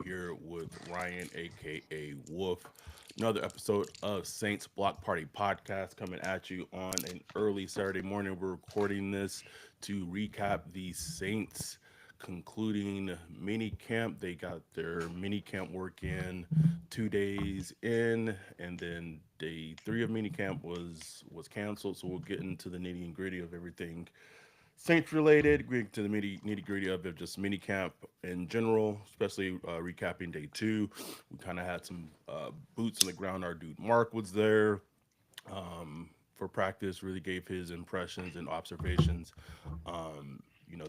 here with Ryan, aka Wolf. Another episode of Saints Block Party Podcast coming at you on an early Saturday morning. We're recording this to recap the Saints concluding mini camp. They got their mini camp work in 2 days in, and then day three of mini camp was canceled. So we'll get into the nitty and gritty of everything Saints related, getting to the nitty gritty of it, just mini camp in general, especially recapping day two. We kind of had some boots on the ground. Our dude Mark was there for practice, really gave his impressions and observations,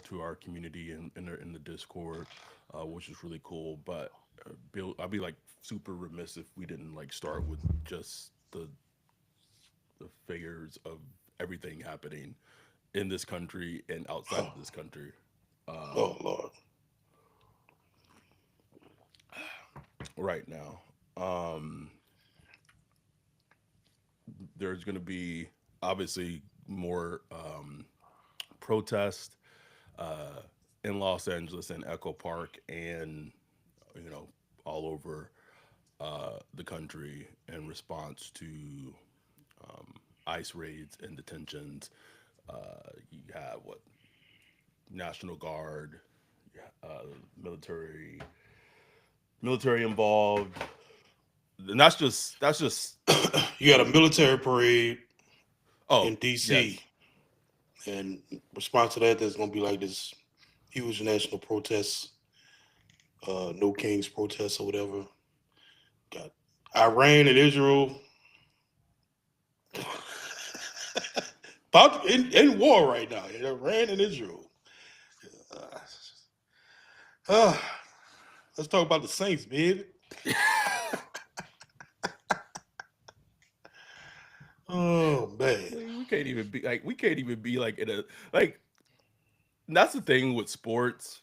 to our community and in the Discord, which is really cool. But Bill, I'd be like super remiss if we didn't like start with just the figures of everything happening in this country and outside of this country. Oh Lord. Right now. There's going to be obviously more protest uh, in Los Angeles and Echo Park and all over the country in response to ICE raids and detentions. You have what National Guard, uh, military, military involved, and that's just You got a military parade oh in DC, yes. and in response to that, there's gonna be like this huge national protest, no kings protest or whatever. Got Iran and Israel about in war right now. Iran and Israel. Uh, uh, let's talk about the Saints, baby. Oh man. We can't even be like in a like that's the thing with sports,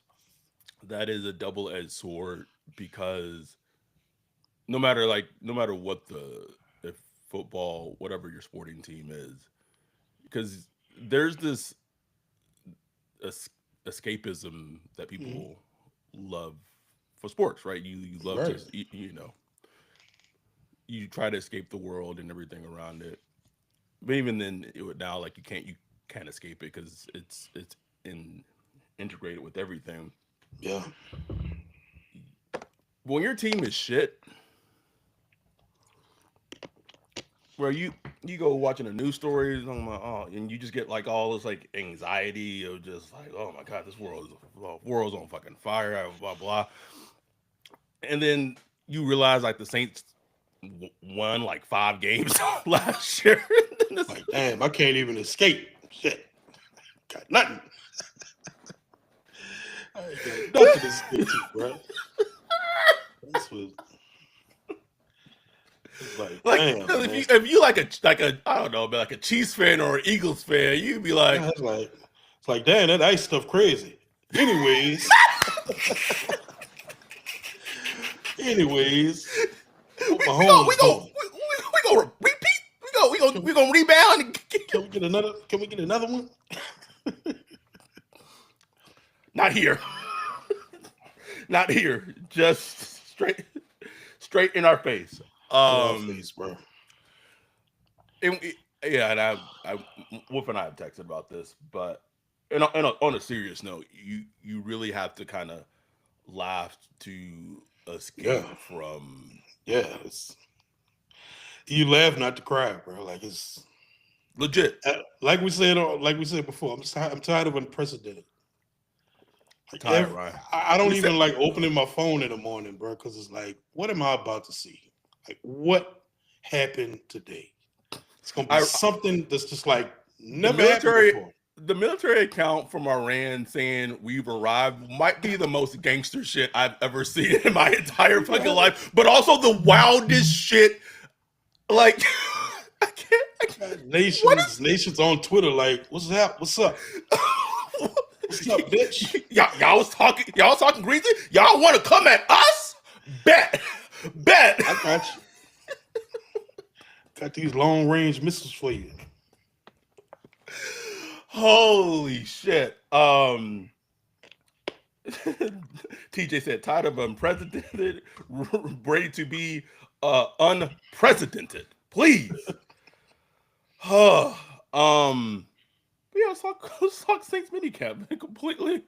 that is a double-edged sword because no matter what the if football, whatever your sporting team is, because there's this es- escapism that Mhm. people love for sports, right? You love to Right. you try to escape the world and everything around it, but even then it would now like you can't escape it because it's in integrated with everything. Yeah. When your team is shit, where you go watching the news stories on my and you just get like all this like anxiety of just like, oh my god, this world's on fucking fire, blah blah, and then you realize like the Saints won like 5 games last year. Like, damn, I can't even escape. Shit. Got nothing. I ain't got nothing to escape to, bro. This was it's like, Like damn, if man. you like a I don't know, but like a Chiefs fan or an Eagles fan, you'd be like, Yeah, it's like, damn, that ice stuff crazy. Anyways, anyways, what my we go we home's go doing. we go repeat, Can, we gonna rebound and can we get another? Can we get another one? not here. Not here. Just straight in our face. In our Um, face, bro. and yeah, and I, Wolf and I have texted about this, but on a serious note, you really have to kind of laugh to Yeah, escape from yeah. It's you laugh not to cry, bro. Like it's legit like we said before. I'm tired of unprecedented. Like tired, Ryan. I don't We said even like opening my phone in the morning, bro, because it's like, what am I about to see? Like, what happened today? It's gonna be I something that's just like the never happened military. before. The military account from Iran saying we've arrived might be the most gangster shit I've ever seen in my entire fucking life, but also the wildest shit. Like, I can't. What Nations on Twitter, like, what's up? What's up? is? What's up, bitch? Y'all was talking greasy. Y'all want to come at us? Bet, bet. I got you. Got these long range missiles for you. Holy shit. TJ said, tired of unprecedented, ready to be unprecedented. Please. um, but yeah, let's talk Saints minicamp. Completely.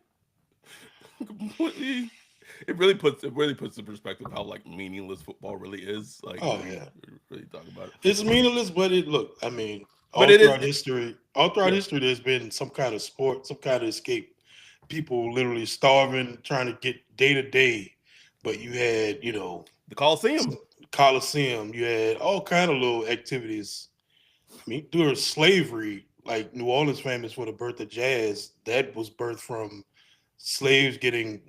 It really puts in perspective how like meaningless football really is. Like Oh when you yeah, really talk about it. it's meaningless, but it look. I mean, But it is, all throughout yeah, history, there's been some kind of sport, some kind of escape. People literally starving, trying to get day to day. But you had, the Coliseum. some Coliseum. You had all kind of little activities. I mean, during slavery, like New Orleans famous for the birth of jazz, that was birthed from slaves getting,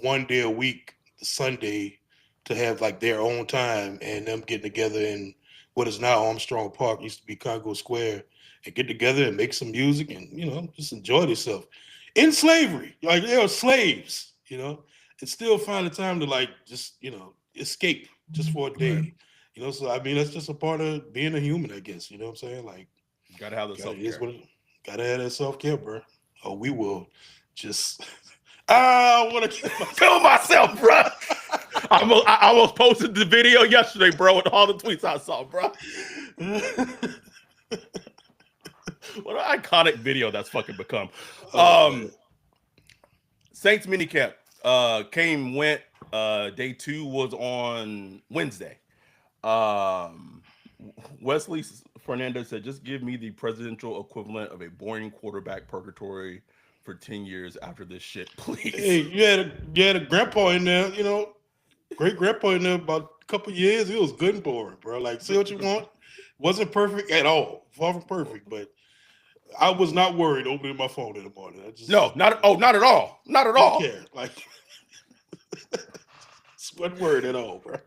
1 day a week, Sunday, to have like their own time and them getting together in what is now Armstrong Park, used to be Congo Square, and get together and make some music and, just enjoy themselves. In slavery, like they were slaves, and still find the time to like just, escape just for a Right. day. So I mean that's just a part of being a human, I guess. You know what I'm saying? Like Gotta have the gotta self it is care. what it gotta have that self-care, bro. Or we will just I wanna kill Kill myself, bro. I almost posted the video yesterday, bro, with all the tweets I saw, bro. myself. What an iconic video that's fucking become. Oh man. Saints minicamp came went. Day two was on Wednesday. Um, Wesley Fernandez said, "Just give me the presidential equivalent of a boring quarterback purgatory for 10 years after this shit, Hey, please." you had a grandpa in there, great grandpa in there about a couple years. It was good and boring, bro. Like, say what you want. Wasn't perfect at all. Far from perfect, but I was not worried opening my phone in the morning. I No, just not at all, not at didn't all, care. Like, wasn't worried at all, bro.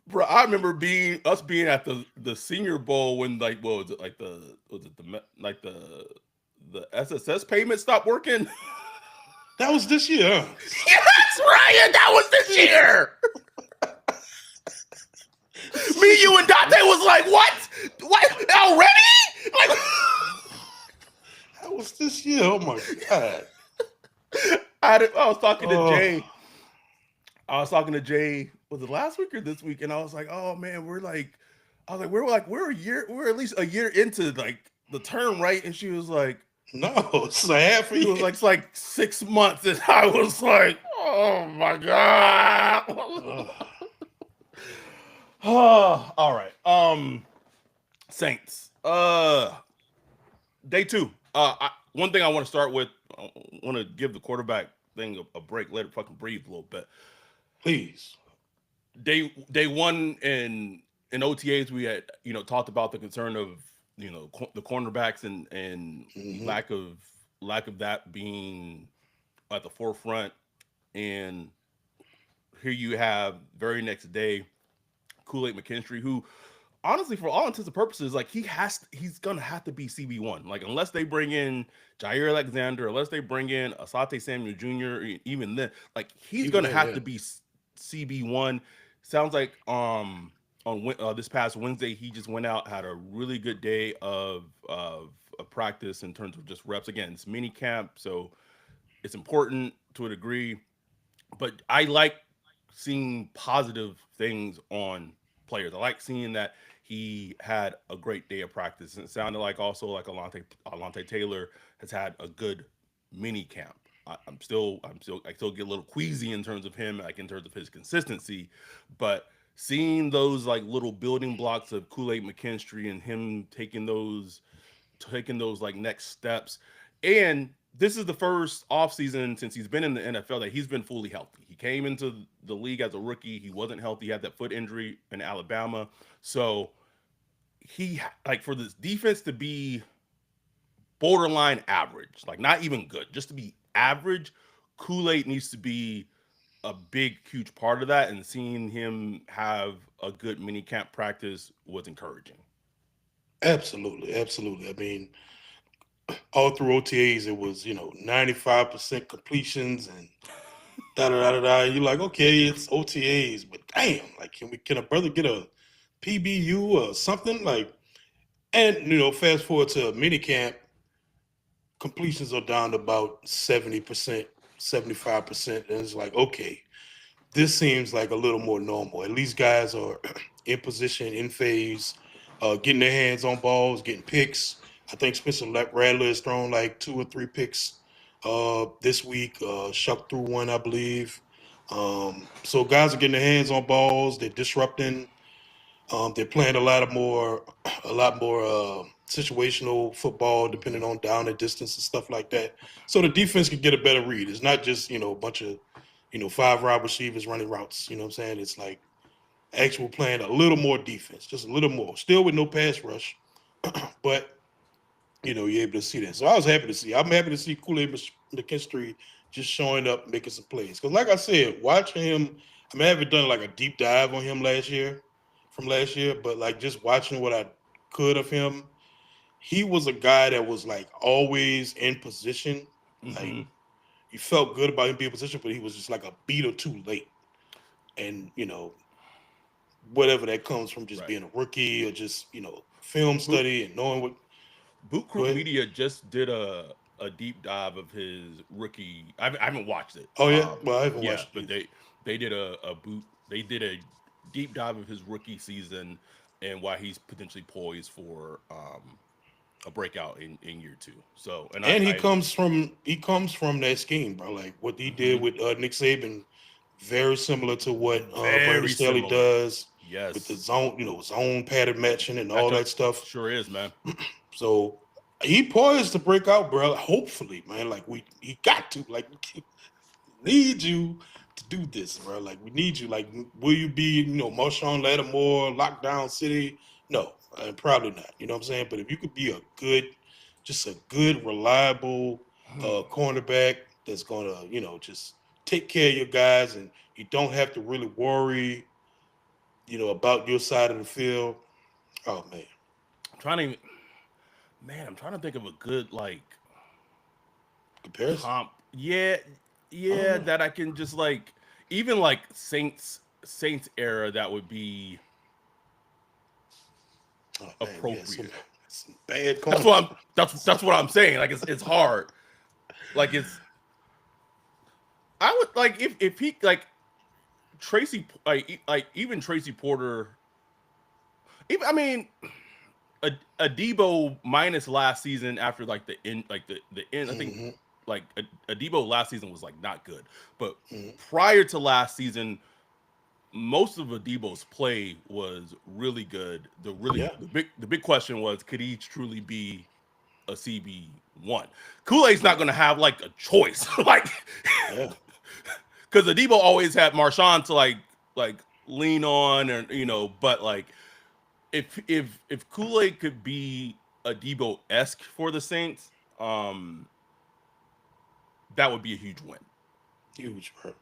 bro. I remember being at the Senior Bowl when like what was it like the was it the like the SSS payment stopped working. That was this year, huh? Yes, Ryan, that was this year. Me, you, and Dante was like, "What? What already?" Like, That was this year. Oh my god. I was talking to Oh Jay. I was talking to Jay. Was it last week or this week? And I was like, "Oh man, we're a year. We're at least a year into like the term, right?" And she was like, no, it's a half a "He was year. like, it's like 6 months," and I was like, "Oh my god." Oh, Oh, all right. Saints. Day two. One thing I want to start with. I want to give the quarterback thing a break. Let it fucking breathe a little bit. please. Day one in OTAs we had talked about the concern of the cornerbacks and Hmm. lack of that being at the forefront. And here you have very next day Kool-Aid McKinstry, who honestly, for all intents and purposes, like he's gonna have to be CB1. Like unless they bring in Jair Alexander, unless they bring in Asante Samuel Jr., even then, like he's Even gonna then, have yeah. to be CB1. Sounds like on this past Wednesday he just went out, had a really good day of practice in terms of just reps. Again, it's mini camp, so it's important to a degree, but I like seeing positive things on players. I like seeing that he had a great day of practice. And it sounded like also like Alante Taylor has had a good mini camp. I still get a little queasy in terms of him, like in terms of his consistency, but seeing those like little building blocks of Kool-Aid McKinstry and him taking those like next steps. And this is the first offseason since he's been in the NFL that he's been fully healthy. He came into the league as a rookie. He wasn't healthy. He had that foot injury in Alabama. So he like for this defense to be borderline average, like not even good, just to be average, Kool-Aid needs to be a big, huge part of that. And seeing him have a good mini camp practice was encouraging. Absolutely, absolutely. I mean, all through OTAs, it was 95% completions and da da da da da. You're like, okay, it's OTAs, but damn, like, can a brother get a PBU or something like? And fast forward to minicamp, completions are down to about 70%. 75%. And it's like, okay, this seems like a little more normal. At least guys are in position, in phase, getting their hands on balls, getting picks. I think Spencer Rattler has thrown like 2 or 3 picks this week. Shuck threw one, I believe. So guys are getting their hands on balls. They're disrupting. They're playing a lot more situational football, depending Hmm. on down and distance and stuff like that. So the defense can get a better read. It's not just a bunch of 5 wide receivers running routes. You know what I'm saying? It's like actual playing a little more defense, just a little more. Still with no pass rush, but you're able to see that. So I was happy to see. I'm happy to see Kool-Aid McKinstry just showing up, making some plays. Because like I said, watching him, I mean, I haven't done like a deep dive on him from last year, but like just watching what I could of him, he was a guy that was like always in position. Like Hmm. you felt good about him being in position, but he was just like a beat or two late. And whatever that comes from just Right. being a rookie or just film Boot study and knowing what. Boot Go Crew ahead. Media just did a deep dive of his rookie. I haven't watched it. Oh yeah, well I haven't Yeah, watched but it they did they did a deep dive of his rookie season and why he's potentially poised for a breakout in year two. So, and either. And I he comes from that scheme, bro. Like what he did mhm, with Nick Saban, very similar to what Brandon very Staley similar. does with the Yes, zone pattern matching and that all that stuff. sure is, man. So he poised to break out, bro. Hopefully, man. Like he got to. Like need you to do this, bro. Like we need you. Like, will you be, Marshawn Lattimore, lockdown city? No, probably not. You know what I'm saying? But if you could be just a good, reliable cornerback that's gonna, just take care of your guys, and you don't have to really worry, about your side of the field. Oh man, I'm trying to, man, I'm trying to think of a good like comparison. comp. Yeah, I don't yeah, know. that I can just like even like Saints era that would be Oh man, we had some appropriate. some bad That's what corners. I'm that's what I'm saying. Like it's hard. Like it's I would like if he like Tracy like even Tracy Porter even I mean a Debo minus last season after like the end like the end I think Hmm. like a Debo last season was like not good. But Hmm. prior to last season most of Adebo's play was really good. Yeah, The big question was could he truly be a CB1? Kool-Aid's not yeah, going to have like a choice, like yeah. because Adebo always had Marshawn to like lean on, or but like if Kool-Aid could be Adebo esque for the Saints, that would be a huge win. Huge, bro.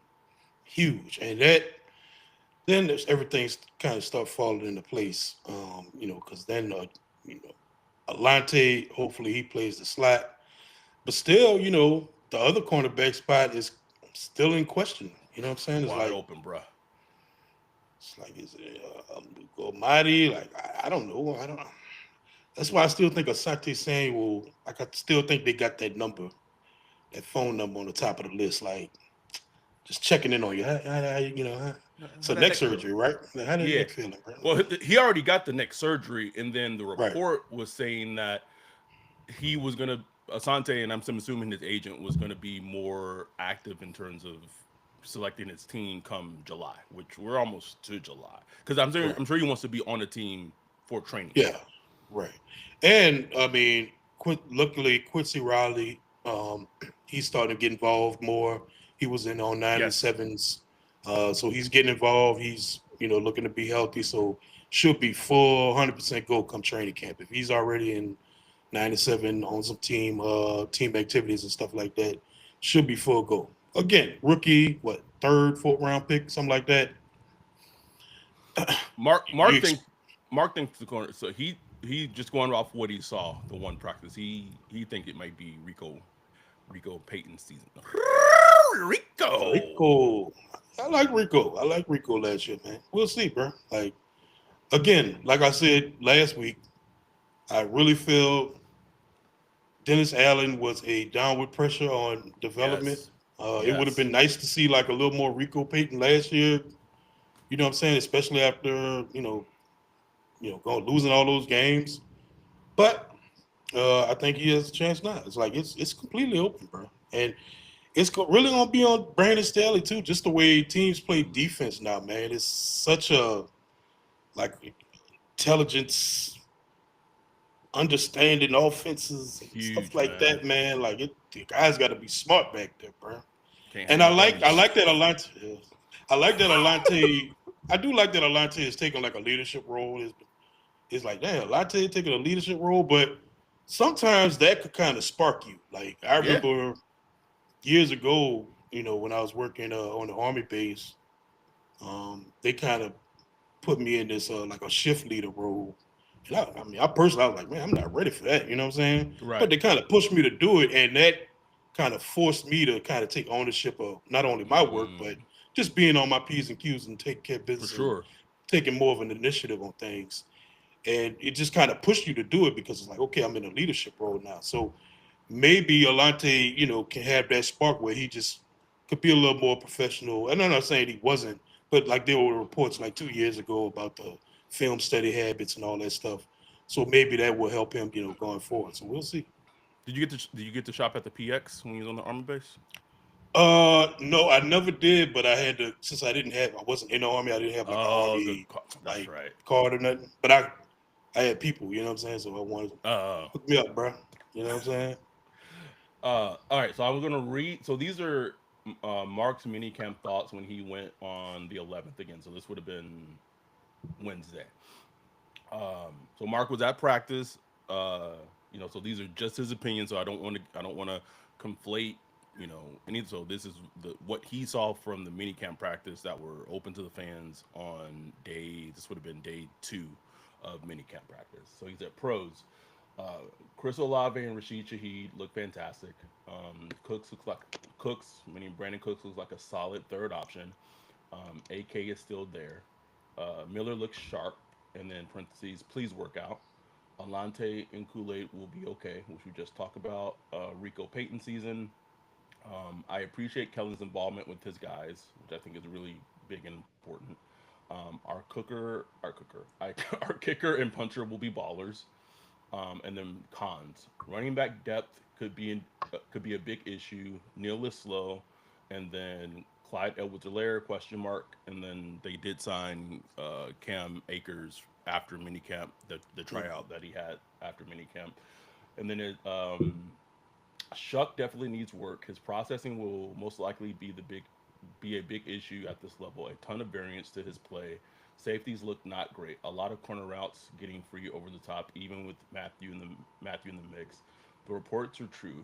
Huge. And then there's everything's kind of start falling into place. Because then Alante, hopefully he plays the slot. But still, the other cornerback spot is still in question. You know what I'm saying? It's Wide like open, bruh. is it Almighty? Like I don't know. I don't. That's why I still think Asante Samuel. Like I still think they got that number, that phone number on the top of the list. Like just checking in on you. So How that neck neck feel? surgery, right? How that Yeah. neck feeling, right? Well, he already got the neck surgery, and then the Right. report was saying that he was gonna Asante, and I'm assuming his agent was gonna be more active in terms of selecting his team come July, which we're almost to July. Because Right. I'm sure he wants to be on the team for training camp. Yeah. Right. And I mean, luckily Quincy Riley, he's starting to get involved more. He was in on nine and Yes. sevens, so he's getting involved. He's looking to be healthy, so should be full 100% go come training camp. If he's already in 97 on some team activities and stuff like that, should be full go. Again, rookie, what third, fourth round pick, something like that. Mark You Mark thinks Mark thinks the corner. So he just going off what he saw the one practice. He think it might be Rico Payton's season. Rico. Rico. I like Rico last year, man. We'll see, bro. Like again, like I said last week, I really feel Dennis Allen was a downward pressure on development. Yes. It would have Yes. been nice to see like a little more Rico Payton last year. You know what I'm saying? Especially after going losing all those games. But I think he has a chance now. It's like it's completely open, bro. And it's really gonna be on Brandon Staley too. Just the way teams play defense now, man. It's such a like intelligence, understanding offenses and stuff Huge, like man. that, man. Like the guys got to be smart back there, bro. Can't have And no I dummies. like that Alante. I like that Alante. I do like that Alante is taking like a leadership role. It's like, damn, Alante taking a leadership role, but sometimes that could kind of spark you. Like I Yeah. remember years ago, when I was working on the army base, they kind of put me in this like a shift leader role. And I mean, I personally, I was like, man, I'm not ready for that. You know what I'm saying? Right. But they kind of pushed me to do it, and that kind of forced me to kind of take ownership of not only my work, but Mm, just being on my P's and Q's and taking care of for business and sure. taking more of an initiative on things. And it just kind of pushed you to do it because it's like, okay, I'm in a leadership role now. So maybe Alante, can have that spark where he just could be a little more professional. And I'm not saying he wasn't, but like there were reports like 2 years ago about the film study habits and all that stuff. So maybe that will help him, going forward. So we'll see. Did you get to shop at the PX when you was on the army base? No, I never did, but I had to since I wasn't in the army, I didn't have like an Oh, army that's like right. card or nothing. But I had people, you know what I'm saying? So I wanted to Uh, hook me up, bro. You know what I'm saying? all right. So I was gonna read. So these are Mark's minicamp thoughts when he went on the 11th again. So this would have been Wednesday. So Mark was at practice. Uh, so these are just his opinions. So I don't want to conflate. Any. So this is what he saw from the minicamp practice that were open to the fans on day. This would have been day 2 of minicamp practice. So he's at pros. Chris Olave and Rashid Shaheed look fantastic. Meaning Brandon Cooks looks like a solid third option. AK is still there. Miller looks sharp, and then parentheses, please work out. Alante and Kool-Aid will be okay, which we just talked about. Rico Payton season. I appreciate Kellen's involvement with his guys, which I think is really big and important. Our kicker and puncher will be ballers. And then cons. Running back depth could be a big issue. Neal is slow, and then Clyde Edwards-Helaire question mark. And then they did sign Cam Akers after minicamp, the tryout that he had after minicamp. And then Shuck definitely needs work. His processing will most likely be a big issue at this level. A ton of variance to his play. Safeties look not great. A lot of corner routes getting free over the top, even with Matthew in the mix. The reports are true.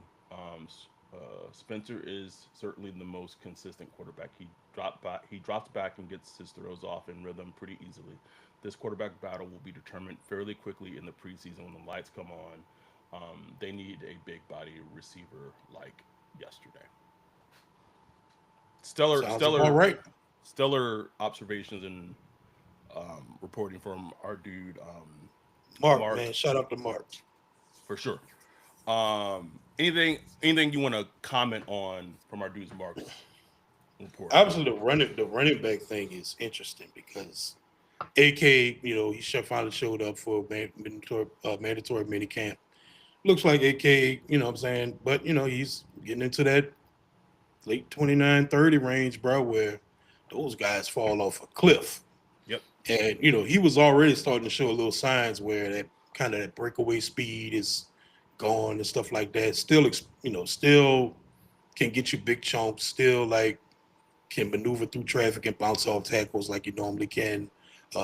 Spencer is certainly the most consistent quarterback. He drops back and gets his throws off in rhythm pretty easily. This quarterback battle will be determined fairly quickly in the preseason when the lights come on. They need a big body receiver like yesterday. Stellar, Sounds about stellar, right. stellar observations and reporting from our dude Mark, Mark man, shout out to Mark. for sure. Anything you want to comment on from our dude's Mark's report? Obviously, the running back thing is interesting because AK, finally showed up for mandatory mini camp. Looks like AK, what I'm saying, but he's getting into that late 29, 30 range, bro, where those guys fall off a cliff. Yep. And he was already starting to show a little signs where that kind of that breakaway speed is gone and stuff like that. Still, still can get you big chunks. Still, like can maneuver through traffic and bounce off tackles like you normally can.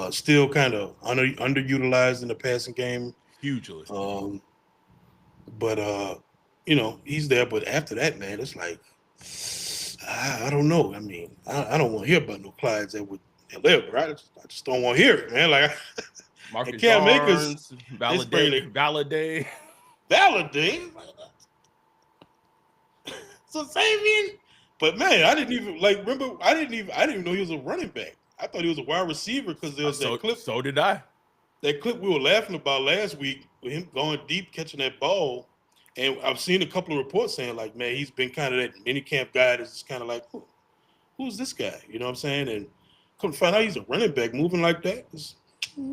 Still kind of underutilized in the passing game. Hugely. Um, but he's there. But after that, man, it's like I don't know. I mean, I don't want to hear about no Clydes that would live, right? I just don't want to hear it, man. Like and Marcus Cam Akers, Yarns, it's bringing Validate. validate. So Savian, but man, I didn't even like remember. I didn't even know he was a running back. I thought he was a wide receiver because there was that So clip so did I. we were laughing about last week with him going deep, catching that ball. And I've seen a couple of reports saying like, man, he's been kind of that mini camp guy that's just kind of like, who's this guy? You know what I'm saying? And come to find out he's a running back moving like that.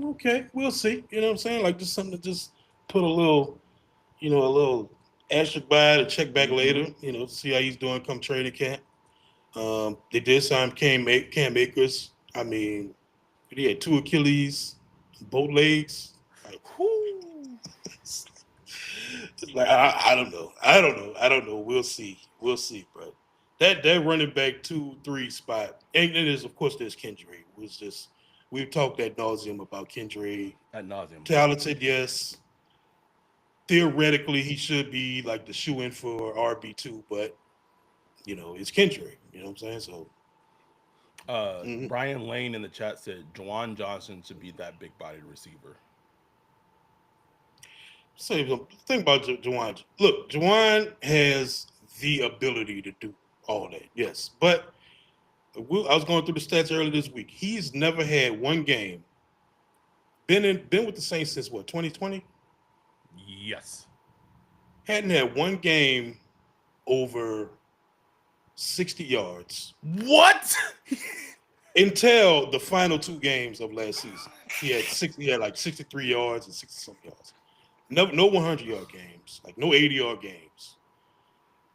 Okay, we'll see. You know what I'm saying? Like just something to just put a little asterisk by to check back later. Mm-hmm. See how he's doing come training camp. They did sign Cam Akers. I mean, he had two Achilles, both legs. Like, Whew. like I don't know. I don't know. We'll see. We'll see. But that running back 2-3 spot, and there's of course there's Kendry. Was just we've talked ad nauseum about Kendry. Ad nauseum. Talented, yes. Theoretically, he should be like the shoe in for RB2, but it's Kendry. You know what I'm saying? So mhm. Brian Lane in the chat said Jawan Johnson should be that big bodied receiver. Say the thing about Jawan. Look, Jawan has the ability to do all that. Yes, but I was going through the stats earlier this week. He's never had one game. Been with the Saints since what 2020. Yes. Hadn't had one game over 60 yards What? until the final two games of last season. He had like 63 yards and 60 some yards. No 100-yard games, like no 80-yard games.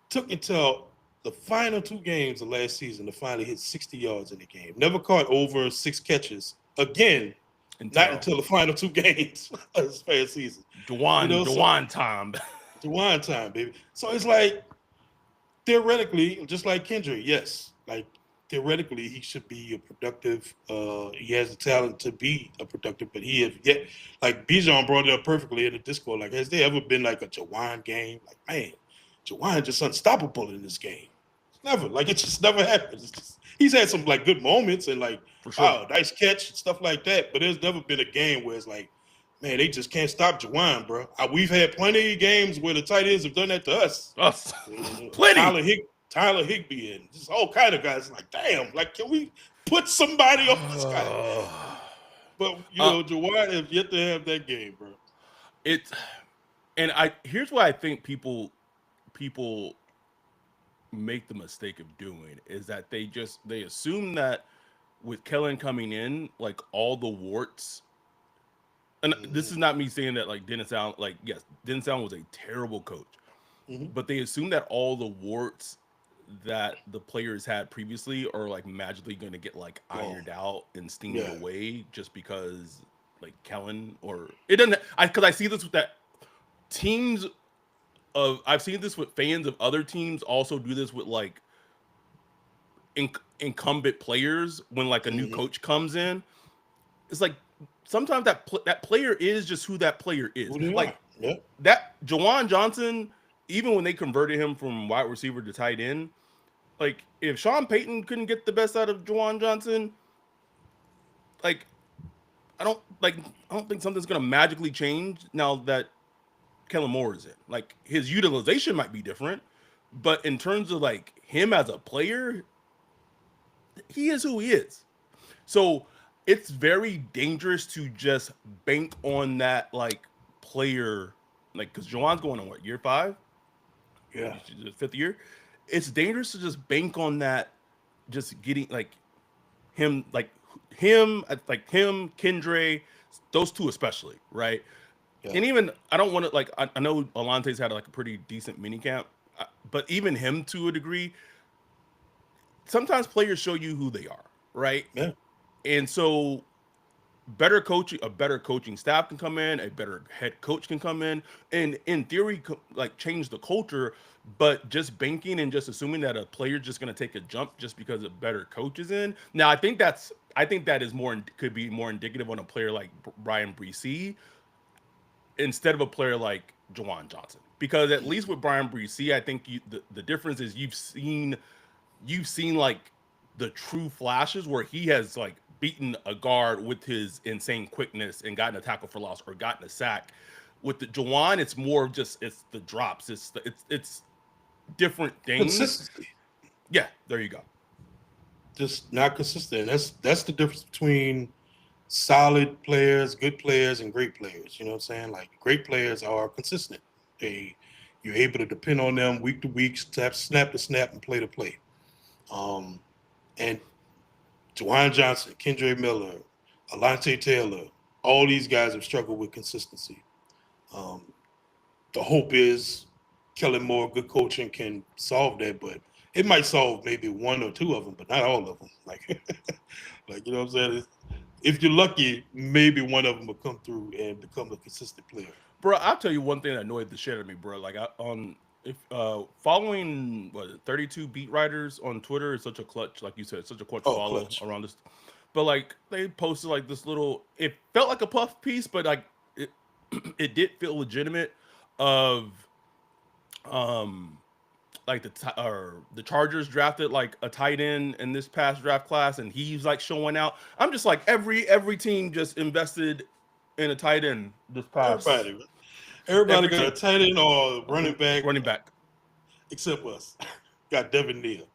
Took until the final two games of last season to finally hit 60 yards in the game. Never caught over 6 catches again. Not until the final two games of this past season. Dewan time. Dewan time, baby. So it's like theoretically, just like Kendrick, yes, like theoretically he should be a productive. He has the talent to be a productive, but he has yet, like Bijan brought it up perfectly in the Discord. Like, has there ever been like a Jawan game? Like, man, Jawan just unstoppable in this game. It's never like it just never happened. He's had some like good moments and like For sure. wow, nice catch stuff like that. But there's never been a game where it's like, man, they just can't stop Jawan, bro. We've had plenty of games where the tight ends have done that to us. Us. Plenty. Tyler Higbee and just all kind of guys. Like, damn, like, can we put somebody on this guy? But Jawan has yet to have that game, bro. Here's what I think people make the mistake of doing is that they assume that with Kellen coming in, like all the warts. And this is not me saying that like Dennis Allen, like yes, Dennis Allen was a terrible coach, but they assume that all the warts that the players had previously are like magically going to get like ironed out and steamed away just because like Kellen or it doesn't. Because I see this with that teams of I've seen this with fans of other teams also do this with like incumbent players when like a new coach comes in. It's like sometimes that player is just who that player is. Like that Jawan Johnson, even when they converted him from wide receiver to tight end, like if Sean Payton couldn't get the best out of Jawan Johnson, like I don't think something's gonna magically change now that Kellen Moore is in. Like his utilization might be different, but in terms of like him as a player, he is who he is. So it's very dangerous to just bank on that like player, like because Jawan's going on what year 5, fifth year. It's dangerous to just bank on that, just getting like him, Kendre, those two especially, right? Yeah. And even I don't want to like I know Alante's had like a pretty decent mini camp, but even him to a degree, sometimes players show you who they are, right? Yeah. And so a better coaching staff can come in, a better head coach can come in theory, like change the culture. But just banking and just assuming that a player just going to take a jump just because a better coach is in. Now, I think that is could be more indicative on a player like Brian Bresee instead of a player like Jawan Johnson, because at least with Brian Bresee, I think the difference is you've seen like the true flashes where he has like beaten a guard with his insane quickness and gotten a tackle for loss or gotten a sack. With the Jawan, it's more of just it's the drops. It's different things. Consistency. Yeah, there you go. Just not consistent. That's the difference between solid players, good players, and great players. You know what I'm saying? Like great players are consistent. They You're able to depend on them week to week, snap to snap, and play to play. Um, and Dwayne Johnson, Kendra Miller, Alante Taylor, all these guys have struggled with consistency. Um, the hope is Kellen Moore, good coaching, can solve that, but it might solve maybe one or two of them, but not all of them. Like, like you know what I'm saying? If you're lucky, maybe one of them will come through and become a consistent player. Bro, I'll tell you one thing that annoyed the shit out of me, bro. Like on if following what 32 beat writers on Twitter is such a clutch, like you said, such a clutch Oh, follow clutch. around this. But like they posted like this little, it felt like a puff piece, but like it it did feel legitimate. Of um like the Chargers drafted like a tight end in this past draft class, and he's like showing out. I'm just like every team just invested in a tight end this past Everybody, everybody every got a team. tight end or running back, Running back. except us. Got Devin Neal,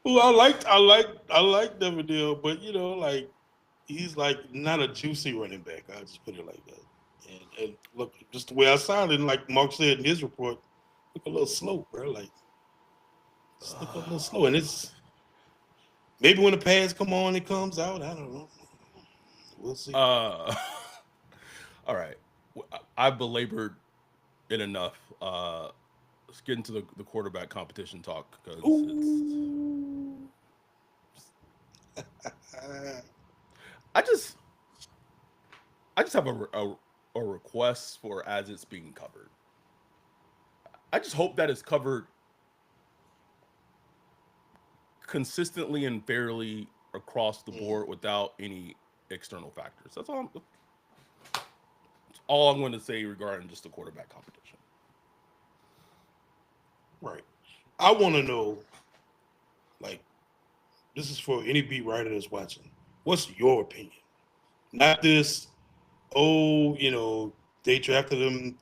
who I like Devin Neal, but like he's like not a juicy running back. I'll just put it like that. And look, just the way I sounded, like Mark said in his report, look a little slow, bro. Like just look a little slow, and it's maybe when the pads come on, it comes out. I don't know. We'll see. Uh, all right. I've belabored it enough. Let's get into the quarterback competition talk because Ooh. I just I just have a request for as it's being covered. I just hope that it's covered consistently and fairly across the Mm, board without any external factors. That's all I'm going to say regarding just the quarterback competition. right. I want to know, like, this is for any beat writer that's watching. What's your opinion? Not this, oh, they drafted them.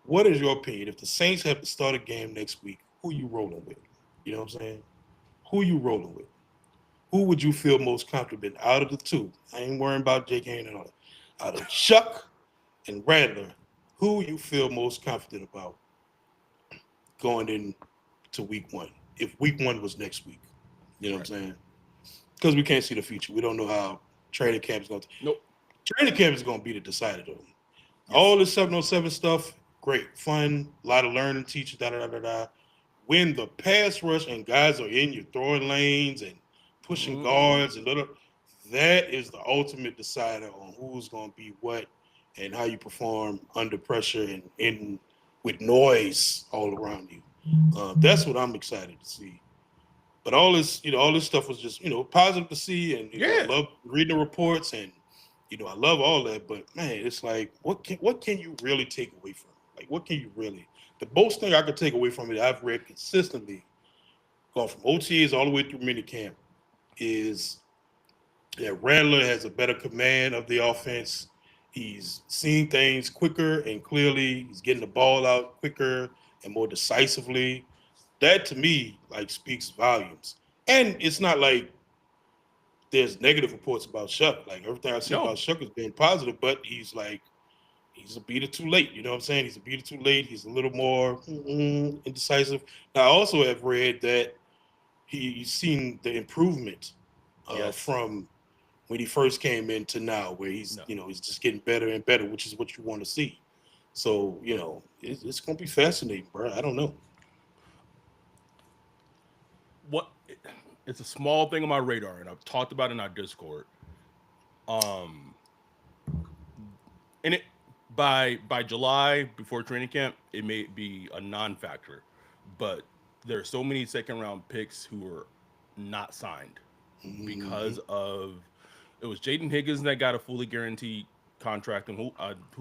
What is your opinion? If the Saints have to start a game next week, who you rolling with? You know what I'm saying? Who you rolling with? Who would you feel most confident out of the two? I ain't worrying about Jake Hayne and all that. Out of Chuck and Rattler, who you feel most confident about going into week one? If week one was next week, you know what Right. I'm saying? Because we can't see the future. We don't know how training camp is going to. Nope. Training camp is going to be the decider, though. All Yes. this 707 stuff, great, fun, a lot of learning, teaching, da da da da da. When the pass rush and guys are in your throwing lanes and pushing Mm-hmm. guards and that is the ultimate decider on who's going to be what and how you perform under pressure and in with noise all around you. That's what I'm excited to see. But all this stuff was just, positive to see, and I Yeah. love reading the reports, and I love all that. But man, it's like, what can you really take away from it? Like, what can you really? The most thing I could take away from it, I've read consistently, going from OTAs all the way through minicamp, is that Randler has a better command of the offense. He's seeing things quicker and clearly. He's getting the ball out quicker and more decisively. That to me like speaks volumes. And it's not like there's negative reports about Shuck. Like everything I see No. about Shuck has been positive, but he's a beat it too late. You know what I'm saying? He's a beat it too late. He's a little more indecisive. Now I also have read that he's seen the improvement Yes. from when he first came in to now, where No. he's just getting better and better, which is what you want to see. So it's gonna be fascinating, bro. I don't know. What? It's a small thing on my radar, and I've talked about it in our Discord. Um, and it by July before training camp, it may be a non-factor, but there are so many second round picks who are not signed Hmm. because of it was Jaden Higgins that got a fully guaranteed contract, and who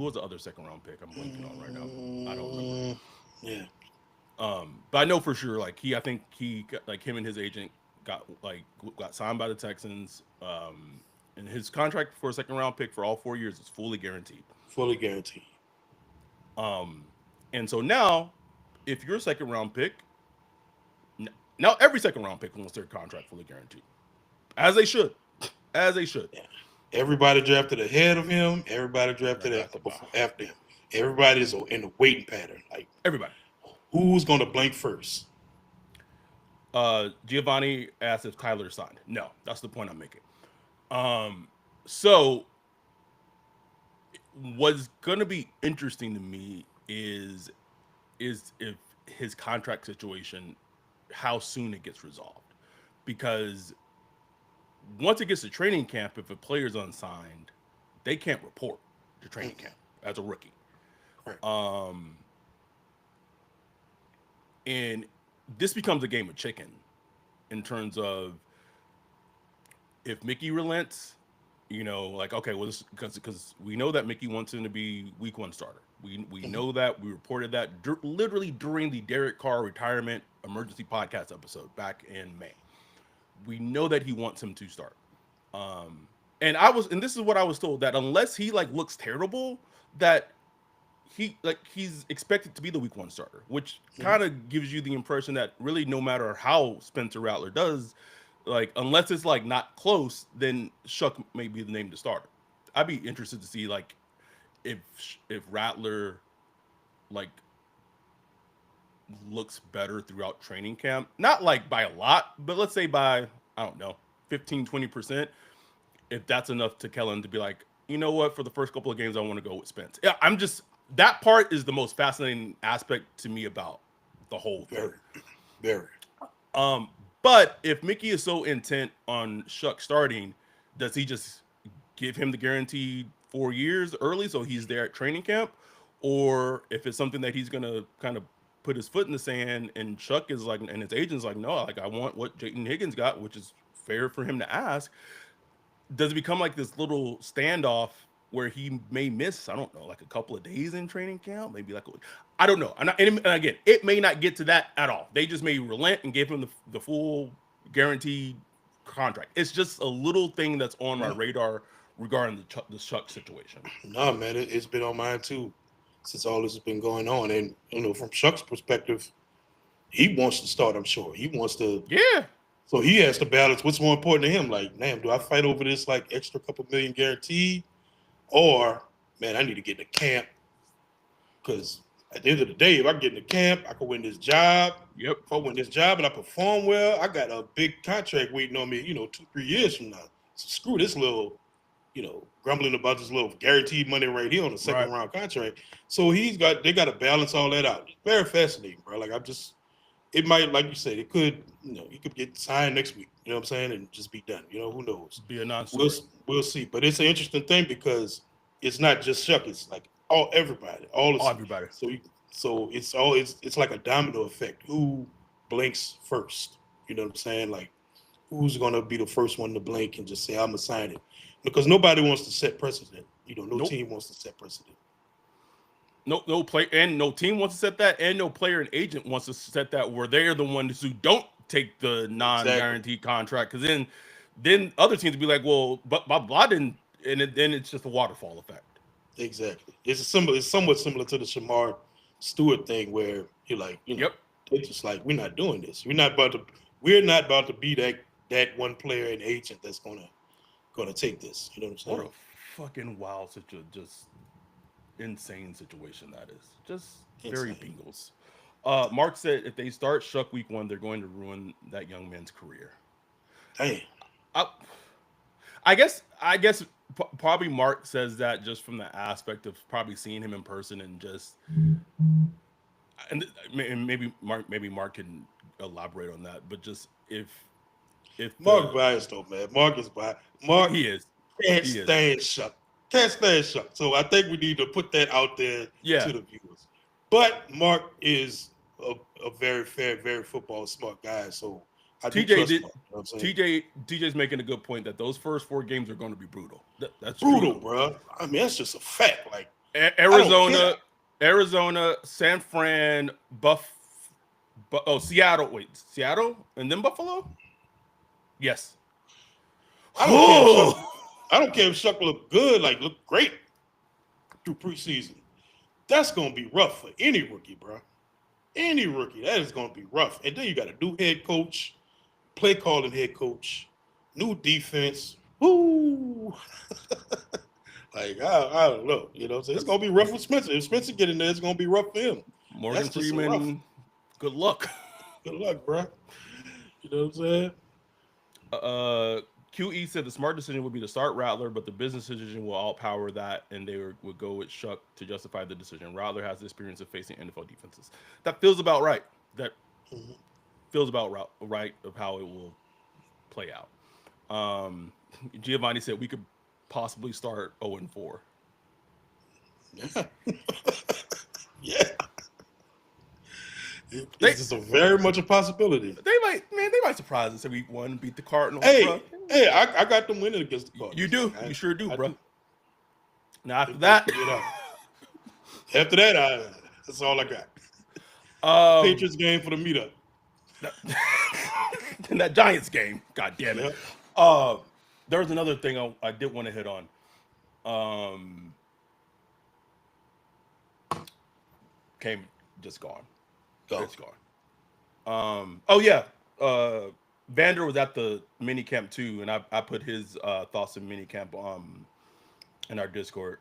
was the other second round pick? I'm blanking on right now. I don't remember. Yeah. But I know for sure, like I think like him and his agent got signed by the Texans. And his contract for a second round pick for all 4 years is fully guaranteed. Fully guaranteed. Um, and so now, if you're a second round pick, now every second round pick wants their contract fully guaranteed, as they should, as they should. Yeah. Everybody drafted ahead of him. Everybody drafted Right after bye. after him. Everybody's in the waiting pattern. Like, Everybody. who's going to blink first? Giovanni asked if Tyler signed. No, that's the point I'm making. So what's gonna be interesting to me is if his contract situation, how soon it gets resolved, because once it gets to training camp, if a player's unsigned, they can't report to training camp as a rookie. Right. And this becomes a game of chicken in terms of if Mickey relents, like okay, well, because we know that Mickey wants him to be week one starter. We know that we reported that literally during the Derek Carr retirement emergency podcast episode back in May. We know that he wants him to start. And this is what I was told, that unless he like looks terrible, that he's expected to be the week one starter, which kind of gives you the impression that really no matter how Spencer Rattler does, like unless it's like not close, then Shuck may be the name to start. I'd be interested to see like if Rattler like looks better throughout training camp, not like by a lot, but let's say by I don't know 15-20%, if that's enough to Kellen to be like, you know what, for the first couple of games I want to go with Spence. Yeah, I'm just, that part is the most fascinating aspect to me about the whole thing. Very. But if Mickey is so intent on Shuck starting, does he just give him the guaranteed 4 years early so he's there at training camp? Or if it's something that he's gonna kind of put his foot in the sand and Shuck is like, and his agent's like, no, like I want what Jayden Higgins got, which is fair for him to ask. Does it become like this little standoff where he may miss, I don't know, like a couple of days in training camp, maybe like I don't know. And again, it may not get to that at all. They just may relent and give him the full guaranteed contract. It's just a little thing that's on my radar regarding the Chuck situation. No, man, it's been on mine too since all this has been going on. And from Chuck's perspective, he wants to start. I'm sure he wants to. Yeah. So he has to balance what's more important to him. Like, damn, do I fight over this like extra couple million guaranteed, or man, I need to get in the camp because at the end of the day, if I get in the camp, I can win this job. Yep. If I win this job and I perform well, I got a big contract waiting on me. 2-3 years from now. So screw this little, grumbling about this little guaranteed money right here on the second round contract. So they got to balance all that out. It's very fascinating, bro. Like it might, like you said, it could, he could get signed next week, you know what I'm saying, and just be done. Who knows? Be a non-story. We'll see. But it's an interesting thing because it's not just Shuck. It's like everybody. Everybody. So it's like a domino effect. Who blinks first? You know what I'm saying? Like, who's going to be the first one to blink and just say, I'm going to sign it? Because nobody wants to set precedent. Team wants to set precedent. No play and no team wants to set that, and no player and agent wants to set that where they're the ones who don't take the non-guaranteed contract, because then other teams be like, well, but blah didn't, and then it's just a waterfall effect. Exactly. It's somewhat similar to the Shamar Stewart thing where you're like, it's just like, we're not doing this. We're not about to be that one player and agent that's gonna take this. You know what I'm saying? What a fucking wild just insane situation that is. Just very Bengals. Mark said if they start Shuck week 1, they're going to ruin that young man's career. Damn. I guess probably Mark says that just from the aspect of probably seeing him in person and maybe Mark can elaborate on that, but just if Mark biased though, man. Mark is biased. Mark, he is. Can't stand Shuck. So I think we need to put that out there to the viewers. But Mark is a very fair, very football smart guy. So I do trust Mark, you know what I'm saying? TJ's making a good point that those first 4 games are going to be brutal. That's brutal, bro. I mean, that's just a fact. Like Arizona, San Fran, Seattle. Wait, Seattle and then Buffalo? Yes. I don't care if Shuck look good, like look great through preseason. That's gonna be rough for any rookie, bro. Any rookie, that is gonna be rough. And then you got a new head coach, play calling head coach, new defense, Whoo! Like I don't know. You know, what I'm saying? It's gonna be rough with Spencer. If Spencer get in there, it's gonna be rough for him. Morgan That's just so rough. Freeman, good luck. Good luck, bro. You know what I'm saying? uh, QE said the smart decision would be to start Rattler, but the business decision will outpower that, and would go with Shuck to justify the decision. Rattler has the experience of facing NFL defenses. That feels about right. That Mhm. feels about right of how it will play out. Giovanni said we could possibly start 0-4. Yeah, yeah. They It's just a very much a possibility. they might surprise us in week one, beat the Cardinals, bro. Hey, I got them winning against the You Cardinals. do, Like you sure do, I bro. do. Now after Them boys that, figure it out. After that, that's all I got. um, Patriots game for the meetup. in that Giants game, god damn it. Yep. Uh, there was another thing I did want to hit on. Um, came just gone. Go. It's gone. Oh yeah. Vander was at the mini camp too, and I put his thoughts in mini camp in our Discord.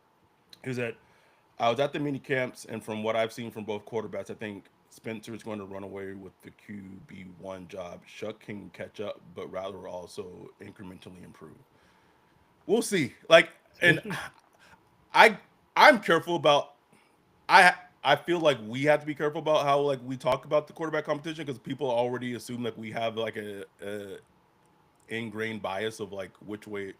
He was at I was at the mini camps, and from what I've seen from both quarterbacks, I think Spencer is going to run away with the QB1 job. Shuck can catch up, but Rattler will also incrementally improve. We'll see. Like, and I I'm careful about I I feel like we have to be careful about how like we talk about the quarterback competition because people already assume like we have like a ingrained bias of like which way.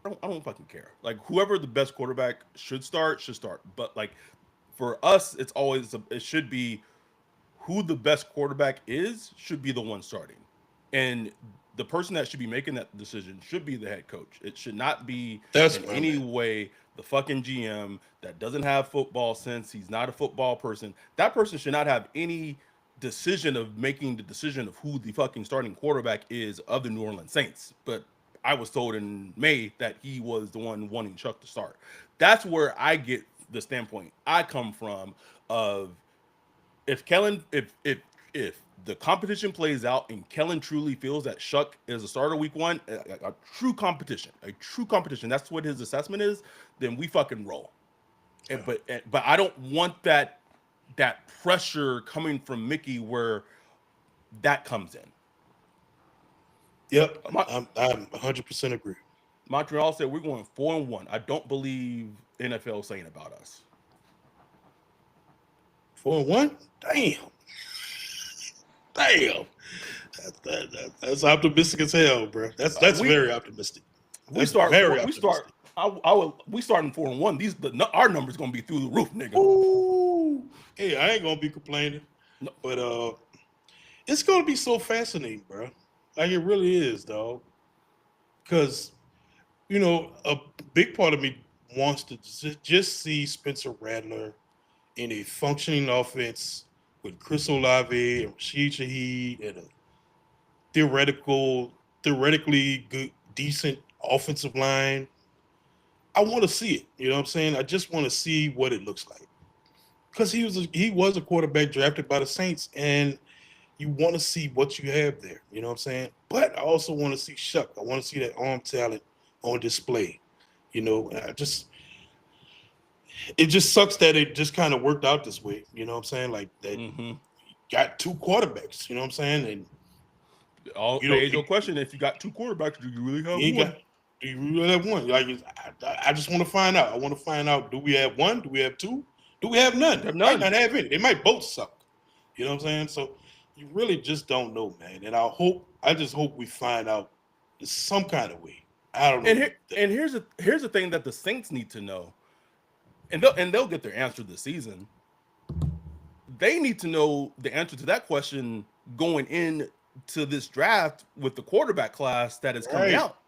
I don't fucking care. Like whoever the best quarterback should start. But like for us, it's always it should be who the best quarterback is should be the one starting, and the person that should be making that decision should be the head coach. It should not be That's in where I'm any at. way the fucking GM that doesn't have football sense. He's not a football person. That person should not have any decision of making the decision of who the fucking starting quarterback is of the New Orleans Saints. But I was told in May that he was the one wanting Chuck to start. That's where I get the standpoint I come from of if Kellen if the competition plays out and Kellen truly feels that Shuck is a starter week one, a true competition, that's what his assessment is, then we fucking roll. Yeah. But I don't want that pressure coming from Mickey where that comes in. Yep. Mon- I'm 100% agree. Montreal said we're going 4-1. I don't believe NFL saying about us. 4-1. Damn. Damn. That's optimistic as hell, bro. That's We very optimistic. we That's start very we start optimistic. I will we starting 4-1. Our numbers gonna be through the roof, nigga. Ooh. Hey, I ain't gonna be complaining, No, but it's gonna be so fascinating, bro. Like it really is, dog. Because a big part of me wants to just see Spencer Rattler in a functioning offense with Chris Olave and Rashid Shaheed and a theoretically good, decent offensive line. I want to see it. You know what I'm saying? I just want to see what it looks like because he was a quarterback drafted by the Saints, and you want to see what you have there. You know what I'm saying? But I also want to see Shuck. I want to see that arm talent on display. It just sucks that it just kind of worked out this way. You know what I'm saying? Like that mm-hmm. got two quarterbacks. You know what I'm saying? And All you the know age old question: if you got two quarterbacks, do you really have you ain't one? got. Do you really have one? Like I just want to find out. I want to find out. Do we have one? Do we have two? Do we have none? Have Might none. not have any. They might both suck. You know what I'm saying? So you really just don't know, man. And I just hope we find out in some kind of way. I don't know. And here's the thing that the Saints need to know, and they'll get their answer this season. They need to know the answer to that question going into this draft with the quarterback class that is coming Right, out.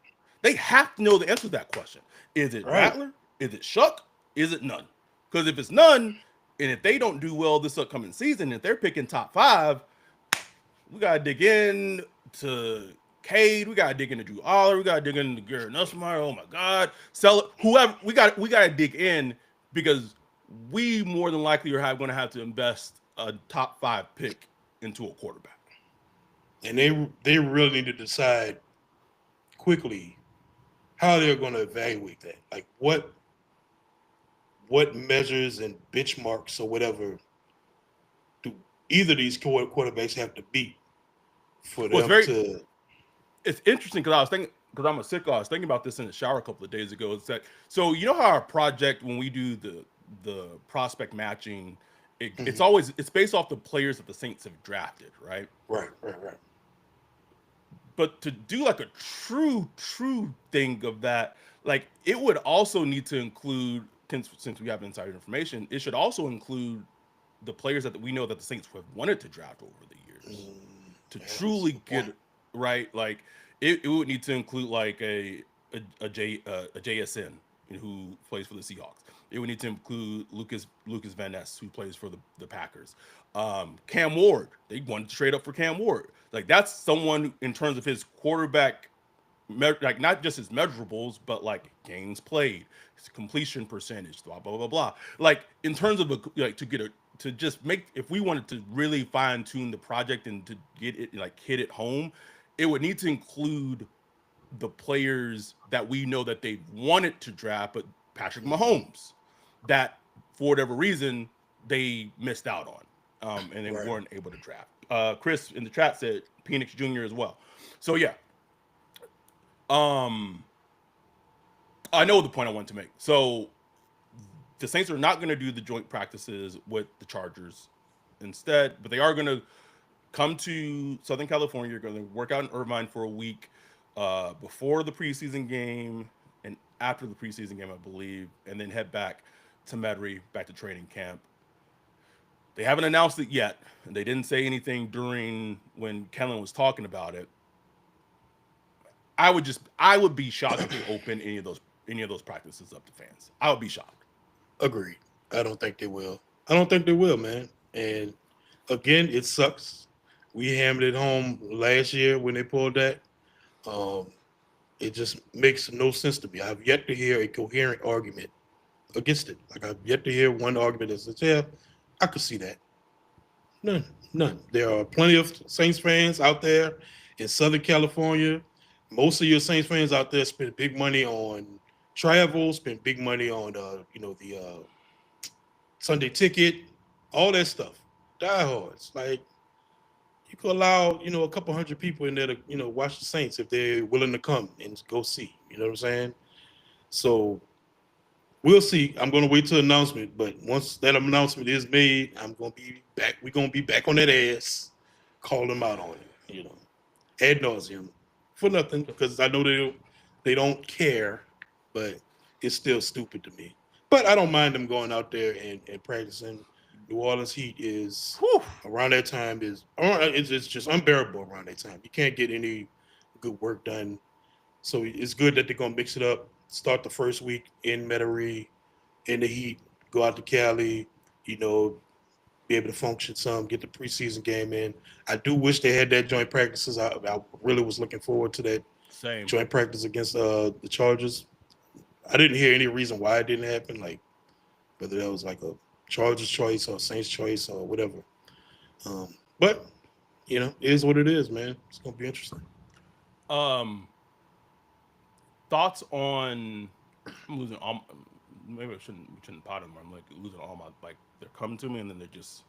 They have to know the answer to that question. Is it right. Rattler? Is it Shuck? Is it none? Because if it's none, and if they don't do well this upcoming season, if they're picking top five, we gotta dig in to Cade. We gotta dig into Drew Aller. We gotta dig into Garrett Nussmeyer. Oh my God, sell it. Whoever we gotta dig in because we more than likely are going to have to invest a top five pick into a quarterback. And they really need to decide quickly how they're going to evaluate that. Like what measures and benchmarks or whatever do either of these quarterbacks have to beat for Well, them to? it's interesting because I was thinking because I'm a sicko. I was thinking about this in the shower a couple of days ago. It's that so you know how our project when we do the prospect matching, it's Mhm. always it's based off the players that the Saints have drafted, right? Right, right, right. But to do like a true thing of that, like it would also need to include since we have insider information, it should also include the players that we know that the Saints have wanted to draft over the years to Yeah, that's a truly good get point. right. Like it would need to include like a JSN who plays for the Seahawks. It would need to include Lucas Van Ness who plays for the Packers. Cam Ward, they wanted to trade up for Cam Ward. Like that's someone in terms of his quarterback like not just his measurables, but like games played, his completion percentage, blah blah blah blah. Like in terms of like to get a to just make if we wanted to really fine tune the project and to get it like hit it home, it would need to include the players that we know that they wanted to draft, but Patrick Mhm. Mahomes, that for whatever reason they missed out on, and they Right. weren't able to draft. Chris in the chat said Penix Jr. as well. So yeah, um, I know the point I want to make. So the Saints are not going to do the joint practices with the Chargers instead, but they are going to come to Southern California. You're going to work out in Irvine for a week before the preseason game and after the preseason game, I believe, and then head back to Metairie, back to training camp. They haven't announced it yet, and they didn't say anything during when Kellen was talking about it. I would be shocked if they open any of those practices up to fans. I would be shocked. Agreed. I don't think they will. I don't think they will, man. And again, it sucks. We hammered it home last year when they pulled that. Um, it just makes no sense to me. I've yet to hear a coherent argument against it. Like I've yet to hear one argument that says, "Yeah, I could see that." None, none. There are plenty of Saints fans out there in Southern California. Most of your Saints fans out there spend big money on travel, spend big money on the Sunday ticket, all that stuff. Diehards. Like you could allow, a couple hundred people in there to, watch the Saints if they're willing to come and go see. You know what I'm saying? So we'll see. I'm gonna wait till announcement, but once that announcement is made, I'm gonna be back. We're gonna be back on that ass, call them out on it, ad nauseum for nothing because I know they don't care, but it's still stupid to me. But I don't mind them going out there and practicing. New Orleans Heat is Whew. around that time is it's just unbearable around that time. You can't get any good work done. So it's good that they're gonna mix it up. Start the first week in Metairie, in the heat, go out to Cali, you know, be able to function some, get the preseason game in. I do wish they had that joint practices. I really was looking forward to that Same. joint practice against the Chargers. I didn't hear any reason why it didn't happen, like whether that was like a Chargers choice or Saints choice or whatever. But it is what it is, man. It's gonna be interesting. Um, thoughts on I'm losing all maybe I shouldn't pot them. I'm like losing all my like they're coming to me and then they just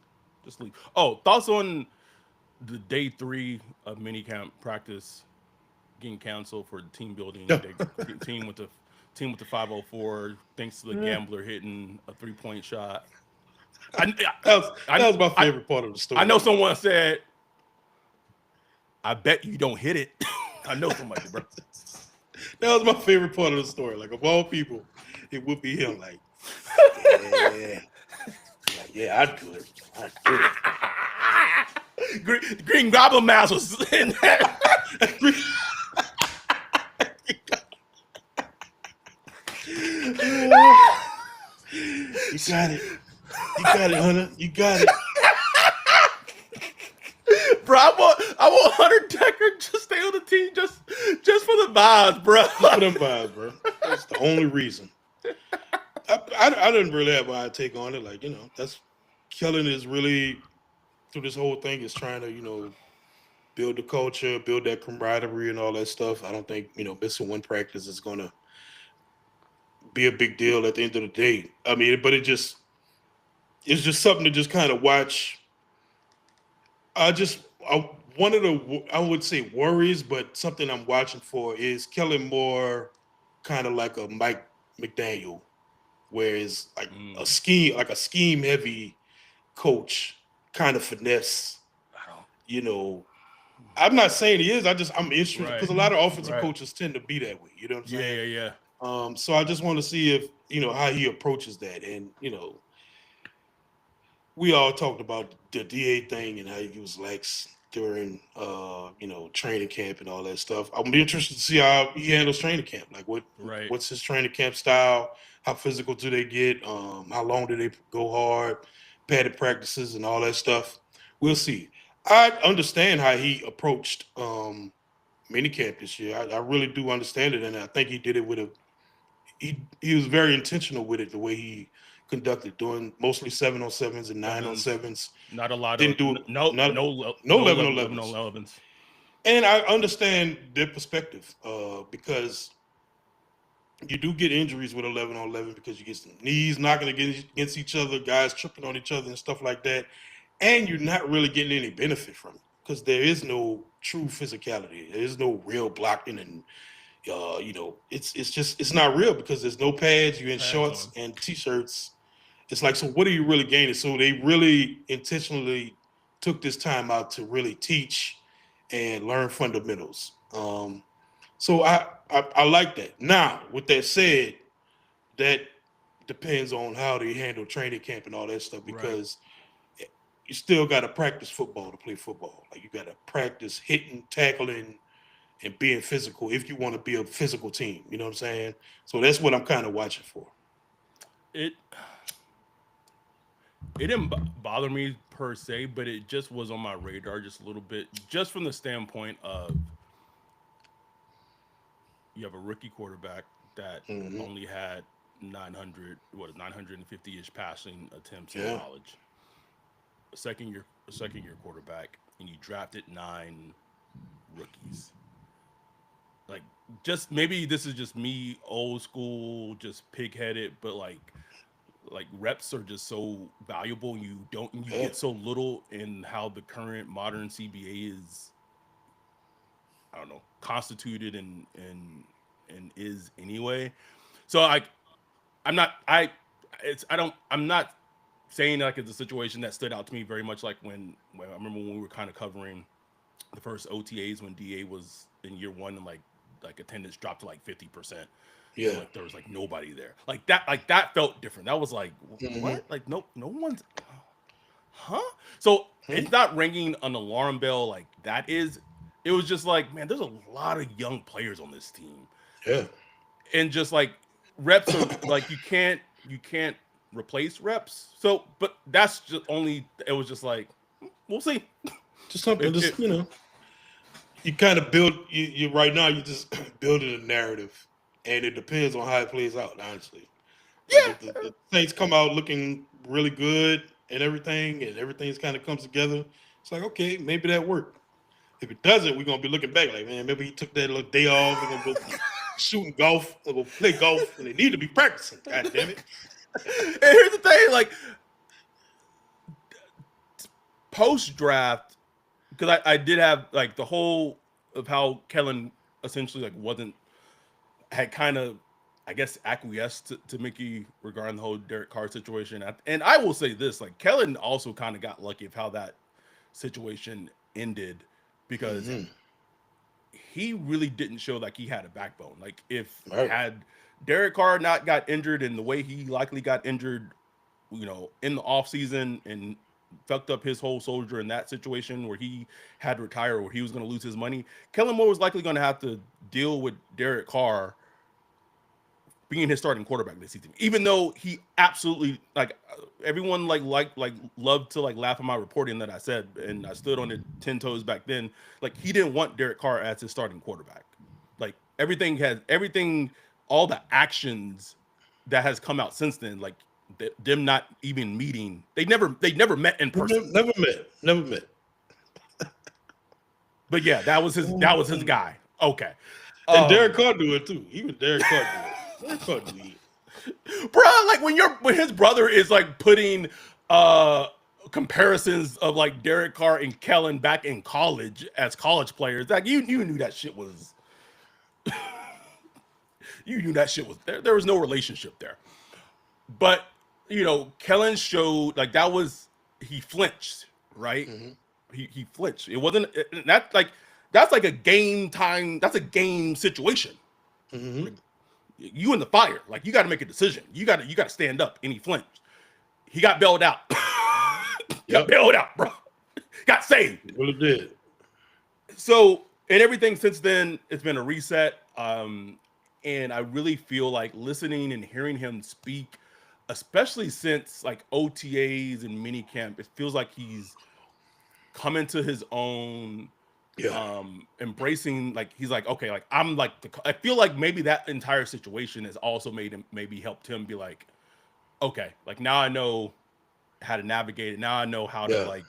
leave. Oh, thoughts on the day 3 of minicamp practice getting canceled for team building. They team with the 504 thanks to the that gambler hitting a 3-point shot. I was I that was my I favorite part of the I know story. someone said I bet you don't hit it. I know somebody, bro. That was my favorite part of the story. Like of all people, it would be him. Like, yeah, like, yeah, I'd do it. I'd do Green Goblin mask was in there. it. You got it. You got it, Hunter. You got it. Bro, I want Hunter Decker to stay on the team just for the vibes, bro. Just for them vibes, bro. That's the only reason. I didn't really have my take on it. Like, that's Kellen is really through this whole thing is trying to, build the culture, build that camaraderie and all that stuff. I don't think, missing one practice is gonna be a big deal at the end of the day. I mean, but it's just something to just kind of watch. I just one of the I would say worries, but something I'm watching for is Kellen Moore, kind of like a Mike McDaniel, whereas Mm, like a scheme heavy coach, kind of finesse. I don't. You know, I'm not saying he is. I'm interested because Right. a lot of offensive Right. coaches tend to be that way. You know what I'm Yeah. saying? Yeah. Yeah. So I just want to see if how he approaches that, and we all talked about the DA thing and how he was lax during training camp and all that stuff. I'm be interested to see how he handles training camp. Like Right. what's his training camp style? How physical do they get? How long do they go hard? Padded practices and all that stuff. We'll see. I understand how he approached minicamp this year. I really do understand it, and I think he did it with he was very intentional with it. The way he conducted, doing mostly 7-on-7s and 7s. 9-on-7s. Not a lot of Didn't do no not no no no 11-on-11s. 11 on 11s. And I understand their perspective because you do get injuries with 11-on-11 because you get some knees knocking against each other, guys tripping on each other and stuff like that, and you're not really getting any benefit from it because there is no true physicality. There is no real blocking and it's just it's not real because there's no pads. You're in Pads shorts on. and t-shirts. It's like, so what are you really gaining? So they really intentionally took this time out to really teach and learn fundamentals. So I like that. Now, with that said, that depends on how they handle training camp and all that stuff Right. because you still got to practice football to play football. Like you got to practice hitting, tackling, and being physical if you want to be a physical team. You know what I'm saying? So that's what I'm kind of watching for. It it didn't bother me per se, but it just was on my radar just a little bit, just from the standpoint of you have a rookie quarterback that Hmm. only had 950 ish passing attempts in Yeah. college. A second year quarterback, and you drafted 9 rookies. Like, just maybe this is just me, old school, just pig headed, but like reps are just so valuable, and you Yeah. get so little in how the current modern CBA is, I don't know, constituted and is anyway. So I'm not I it's I don't I'm not saying like it's a situation that stood out to me very much, like when I remember when we were kind of covering the first OTAs when DA was in year one, and like attendance dropped to like 50%, and Yeah. like there was like nobody there, like that felt different. That was like, Hmm. what, like no one's, huh? So Hmm. it's not ringing an alarm bell like that is. It was just like, man, there's a lot of young players on this team, Yeah. and just like reps are like you can't replace reps. So, but that's just only, it was just like, we'll see. Just something. If Just you kind of build. You right now. You just building a narrative, and it depends on how it plays out. Honestly, like if yeah, the Saints come out looking really good and everything's kind of comes together, it's like okay, maybe that worked. If it doesn't, we're gonna be looking back like, man, maybe he took that little day off. We're gonna go shooting golf or go play golf when they need to be practicing. God damn it. and here's the thing, like post draft, because I did have like the whole of how Kellen essentially like wasn't, had kind of, I guess, acquiesced to Mickey regarding the whole Derek Carr situation. And I will say this, like Kellen also kind of got lucky of how that situation ended, because Hmm. he really didn't show like he had a backbone. Like if All right. had Derek Carr not got injured in the way he likely got injured, in the off season, and fucked up his whole soldier in that situation where he had to retire, or he was going to lose his money, Kellen Moore was likely going to have to deal with Derek Carr being his starting quarterback this season. Even though he absolutely, like, everyone like loved to like laugh at my reporting that I said, and I stood on it 10 toes back then. Like, he didn't want Derek Carr as his starting quarterback. Like, everything, all the actions that has come out since then, like them not even meeting, they never met in person. Never met. Never met. But yeah, that was his guy. Okay. And Derek Um Carr do it too. Even Derek Carr do it. Derek Carr do it. bro. Like when his brother is like putting uh comparisons of like Derek Carr and Kellen back in college as college players, like you knew that shit was you knew that shit was there. There was no relationship there. But Kellen showed like that was he flinched, right? Mm-hmm. He flinched. It wasn't that's like a game time. That's a game situation. Mm-hmm. Like, you in the fire. Like you got to make a decision. You got to stand up. And he flinched. He got bailed out. Got Yep. bailed out, bro. Got saved. Really did. So and everything since then, it's been a reset. And I really feel like listening and hearing him speak, especially since like OTAs and minicamp, it feels like he's coming to his own, Yeah. embracing like he's like, okay, like I'm like I feel like maybe that entire situation has also made him maybe helped him be like, okay, like now I know how to navigate it. Now I know how to Yeah. like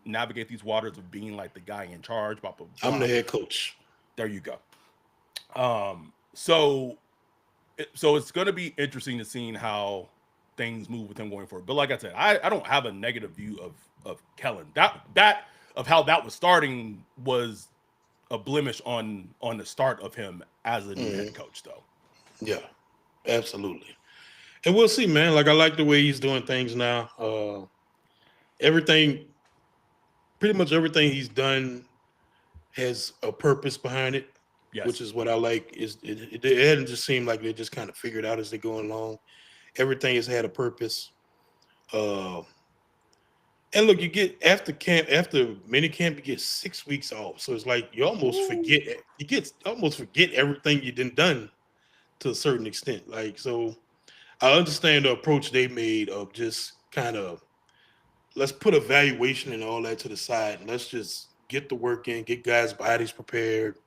navigate these waters of being like the guy in charge, blah blah I'm the blah. head coach. There you go. So it's going to be interesting to see how things move with him going forward. But like I said, I don't have a negative view of Kellen. That of how that was starting was a blemish on the start of him as a new Mm-hmm. head coach, though. Yeah. Absolutely. And we'll see, man. Like I like the way he's doing things now. Everything, pretty much everything he's done has a purpose behind it, which Yes. is what I like. Is it hadn't just seemed like they just kind of figured out as they're going along. Everything has had a purpose. Uh, and look, you get after mini camp, you get 6 weeks off. So it's like you almost Ooh. forget it. You get almost forget everything you done to a certain extent. Like so, I understand the approach they made of just kind of let's put evaluation and all that to the side and let's just get the work in, get guys' bodies prepared,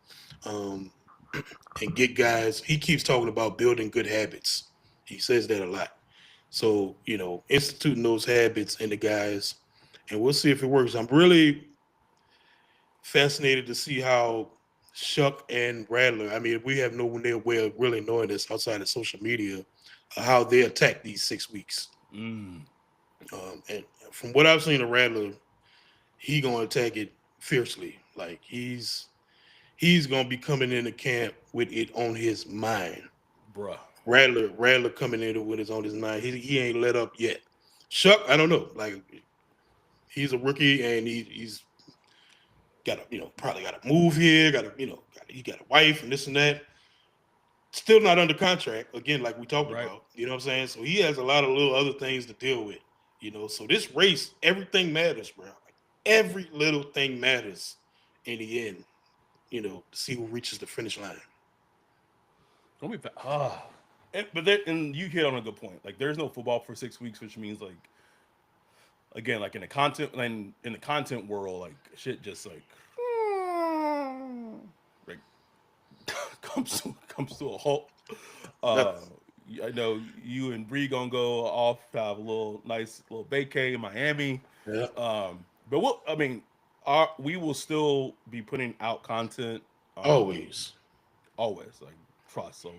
um, and get guys. He keeps talking about building good habits. He says that a lot. So instituting those habits in the guys, and we'll see if it works. I'm really fascinated to see how Shuck and Rattler. I mean, we have no way of really knowing this outside of social media, how they attack these 6 weeks. Mm, And from what I've seen of Rattler, he gonna attack it fiercely. Like he's gonna be coming into camp with it on his mind. bruh. Rattler coming in with it on his mind. He ain't let up yet. Shuck, I don't know. Like he's a rookie and he's got to probably got to move here. Got to he got a wife and this and that. Still not under contract again, like we talked Right. about. You know what I'm saying? So he has a lot of little other things to deal with. So this race, everything matters, bro. Like, every little thing matters in the end. To see who reaches the finish line. Don't be but there, and you hit on a good point. Like, there's no football for 6 weeks, which means like again, like in the content world, like shit just like comes to a halt. Uh, Nothing. I know you and Bree gonna go off to have a little nice little vacay in Miami. Yeah. But we will still be putting out content. Um, Always. always like trust. So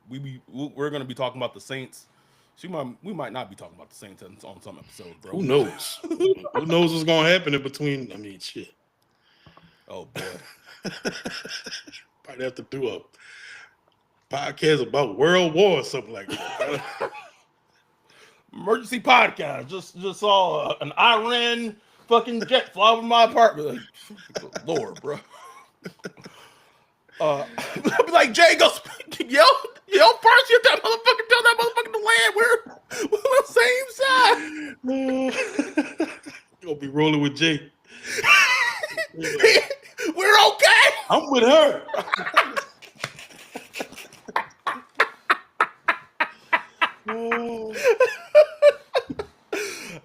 we're gonna be talking about the Saints. So we might not be talking about the Saints on some episodes, bro. Who knows? Who knows what's gonna happen in between? I mean, shit. Oh boy. Probably have to do a podcast about World War or something like that. Emergency podcast. Just saw an Iran fucking jet fly over my apartment. Like, good Lord, bro. I'll be like, Jay, go first. You tell that motherfucker to land. We're on the same side. You'll be rolling with Jay. We're okay. I'm with her.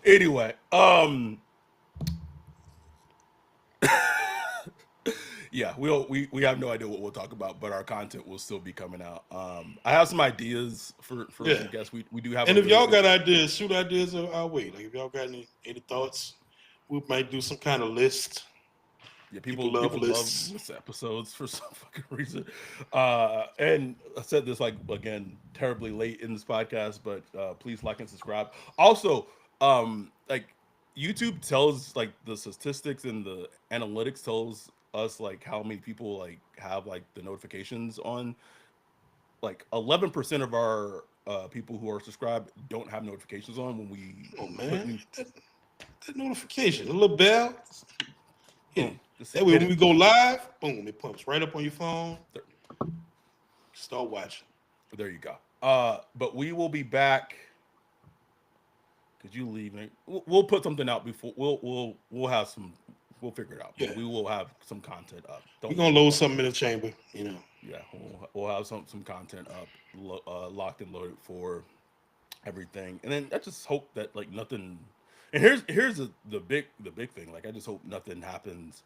Anyway, yeah, we have no idea what we'll talk about, but our content will still be coming out. I have some ideas for Yeah. some guests. We do have. And a if y'all really got ideas, shoot ideas our way. Like if y'all got any thoughts, we might do some kind of list. Yeah, People love people love lists. list episodes for some fucking reason. And I said this like again terribly late in this podcast, but please like and subscribe. Also, like YouTube tells like the statistics and the analytics tells us like how many people like have like the notifications on. Like 11% of our people who are subscribed don't have notifications on when we Oh put man, new. that notification, a little bell, hit it. Boom, just That way, hit when it. we go live, boom, it pumps right up on your phone. Start watching. There you go. But we will be back. Cause you leaving, we'll put something out before. We'll have some. We'll figure it out. Yeah, But we will have some content up. we're Don't gonna worry load about it. something in the chamber. You know. Yeah, we'll have some content up, locked and loaded for everything. And then I just hope that like nothing. And here's the big thing. Like I just hope nothing happens.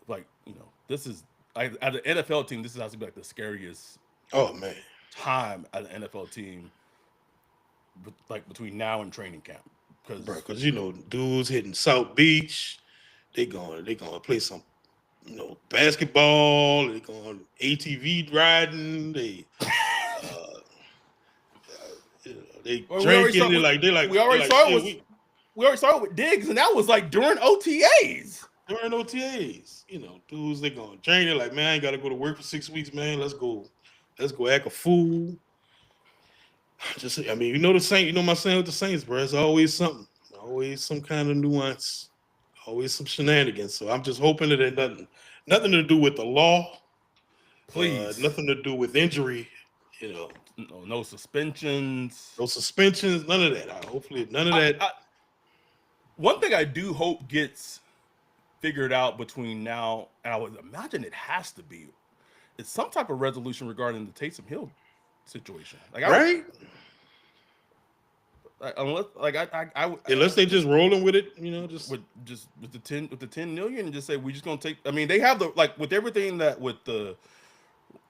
Like this is like as an NFL team. This has to be like the scariest Oh man, time as an NFL team, like between now and training camp, bro, because because dudes hitting South Beach, they gonna play some basketball. They going ATV riding. Uh, they well, drinking. They like we they already like saw it shit. was we already started with Diggs, and that was like during OTAs. During OTAs, dudes they gonna drink. They're like, man, I ain't gotta go to work for 6 weeks, man. Let's go act a fool. Just, I mean, the Saint, my saying with the Saints, bro. It's always something, always some kind of nuance, always some shenanigans. So I'm just hoping that it nothing to do with the law, Please, nothing to do with injury, you know, no suspensions. no suspensions, none of that. Hopefully, none of that. I one thing I do hope gets figured out between now and I would imagine it has to be it's some type of resolution regarding the Taysom Hill situation. Like I would, Right? unless like Unless they just rolling with it, just with the 10 million and just say we just gonna take. I mean they have the like with everything that with the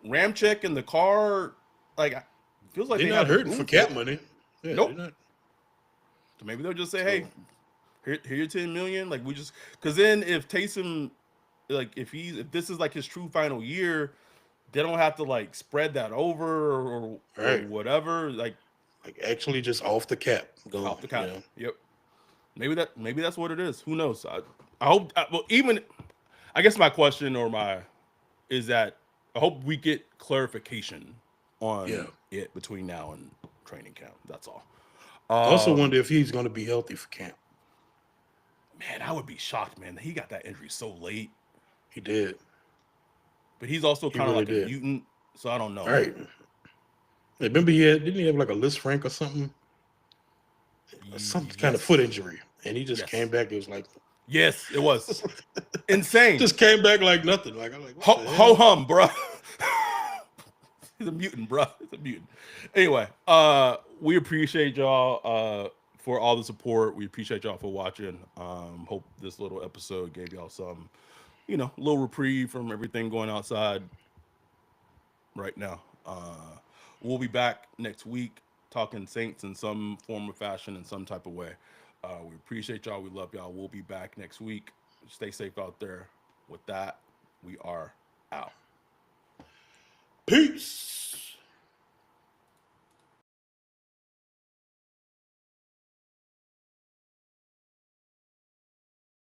ram check in the car, like it feels like they're they not have the hurting for room for cap it. money. Yeah, they're Nope. not. So maybe they'll just say, hey, So here your 10 million. Like we just because then if Taysom like if this is like his true final year, they don't have to like spread that over or right, whatever. like actually just off the cap, gone. Off the cap. Yep. Maybe that's what it is. Who knows? I hope. Well, even I guess my question or my is that I hope we get clarification Yeah. on it between now and training camp. That's all. I also wonder if he's going to be healthy for camp. Man, I would be shocked, man. He got that injury so late, He did. but he's also He kind of really like a did. mutant, so I don't know. All right. Remember didn't he have like a Liz Frank or something? Some kind of foot Yes, injury. And he just came yes, back. It was like yes. It was insane. just came back like nothing. Like I'm like, what the Ho hell? hum, bro. He's a mutant, bro. He's a mutant. Anyway, we appreciate y'all for all the support. We appreciate y'all for watching. Hope this little episode gave y'all some, little reprieve from everything going outside right now. We'll be back next week talking Saints in some form or fashion in some type of way. We appreciate y'all. We love y'all. We'll be back next week. Stay safe out there. With that, we are out. Peace.